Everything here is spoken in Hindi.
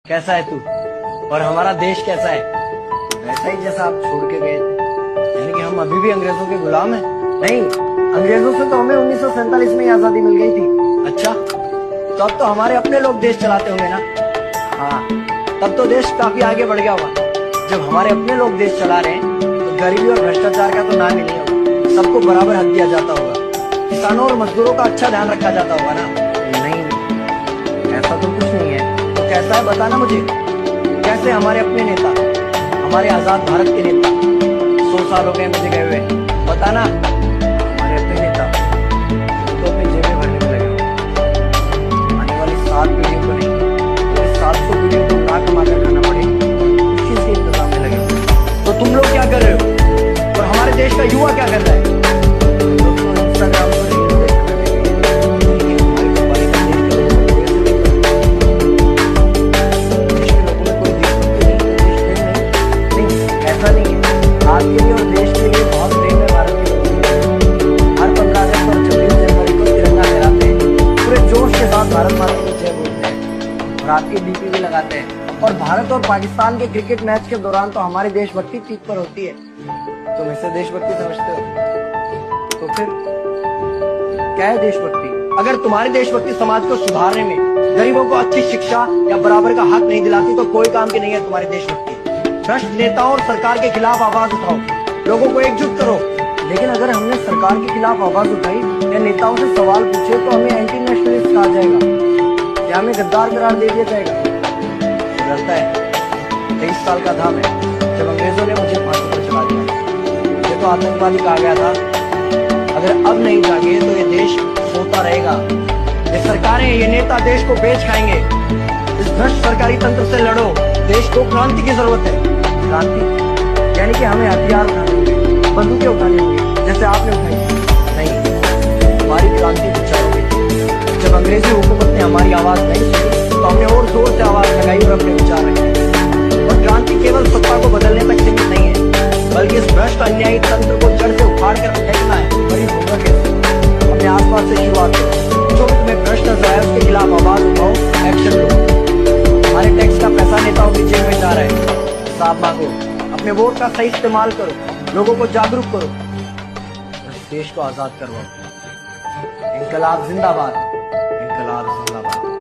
कैसा है तू और हमारा देश कैसा है? वैसा ही जैसा आप छोड़ के गए थे। यानी कि हम अभी भी अंग्रेजों के गुलाम हैं? नहीं, अंग्रेजों से तो हमें 1947 में ही आजादी मिल गई थी। अच्छा, तो अब तो हमारे अपने लोग देश चलाते होंगे ना? हाँ, तब तो देश काफी आगे बढ़ गया होगा। जब हमारे अपने लोग देश चला रहे हैं तो गरीबी और भ्रष्टाचार का तो नाम ही नहीं होगा। सबको बराबर हक दिया जाता होगा, किसानों और मजदूरों का अच्छा ध्यान रखा जाता होगा ना? नहीं, ऐसा तो कुछ नहीं है। तो कैसा है बताना मुझे। कैसे हमारे अपने नेता, हमारे आजाद भारत के नेता 100 साल हो गए मुझे गए हुए, बताना। हमारे अपने नेता तो अपनी जेबें भरने में लगे हुए। आने वाली 7 पीढ़ियों को नहीं, तो 700 पीढ़ियों को ना कमा कर खाना पड़े, इस चीज के इंतजाम में लगे हुए। तो तुम लोग क्या कर रहे हो और हमारे देश का युवा क्या कर रहा है? दोस्तों, इंस्टाग्राम पर आज के लिए और देश के लिए बहुत प्रेम है भारत के लोगों को। हर 15 अगस्त और 26 जनवरी को तिरंगा लहराते हैं, पूरे जोश के साथ भारत माता की जय बोलते हैं और आपकी डीपी भी लगाते हैं। और भारत और पाकिस्तान के क्रिकेट मैच के दौरान तो हमारी देशभक्ति पीक पर होती है। तुम इसे देशभक्ति समझते हो? तो फिर क्या है देशभक्ति? अगर तुम्हारी देशभक्ति समाज को सुधारने में, गरीबों को अच्छी शिक्षा या बराबर का हक नहीं दिलाती तो कोई काम की नहीं है तुम्हारी देशभक्ति। भ्रष्ट नेताओं और सरकार के खिलाफ आवाज उठाओ, लोगों को एकजुट करो। लेकिन अगर हमने सरकार के खिलाफ आवाज उठाई या नेताओं से सवाल पूछे तो हमें एंटी नेशनलिस्ट कहा जाएगा या हमें गद्दार करार दे दिया जाएगा। लगता है 23 साल का था मैं जब अंग्रेजों ने मुझे फांसी पर चढ़ा दिया। ये तो आतंकवादी कहा गया था। अगर अब नहीं जागे तो ये देश सोता रहेगा। ये सरकारें, ये नेता देश को बेच खाएंगे। इस भ्रष्ट सरकारी तंत्र से लड़ो। देश को क्रांति की जरूरत है। क्रांति यानी कि हमें हथियार उठाने होंगे, बंदूकें उठानी होंगी जैसे आपने उठाई। नहीं, हमारी क्रांति विचारों में। जब अंग्रेजी हुकूमत ने हमारी आवाज नहीं सुनी तो हमने और जोर से आवाज लगाई और अपने विचार रखे। और क्रांति केवल सत्ता को बदलने तक सीमित नहीं है, बल्कि इस भ्रष्ट अन्यायी तंत्र को जड़ से उखाड़ कर फेंकना है। बड़ी होगा कैसे? अपने आसपास से शुरुआत करो। जो तुम्हें भ्रष्ट नजर आए उसके खिलाफ आवाज उठाओ, एक्शन लो। हमारे टैक्स का पैसा नेताओं की जेब में जा रहा है, हिसाब मांगो। अपने वोट का सही इस्तेमाल करो, लोगों को जागरूक करो, इस देश को आजाद करवाओ। इंकलाब जिंदाबाद, इंकलाब जिंदाबाद।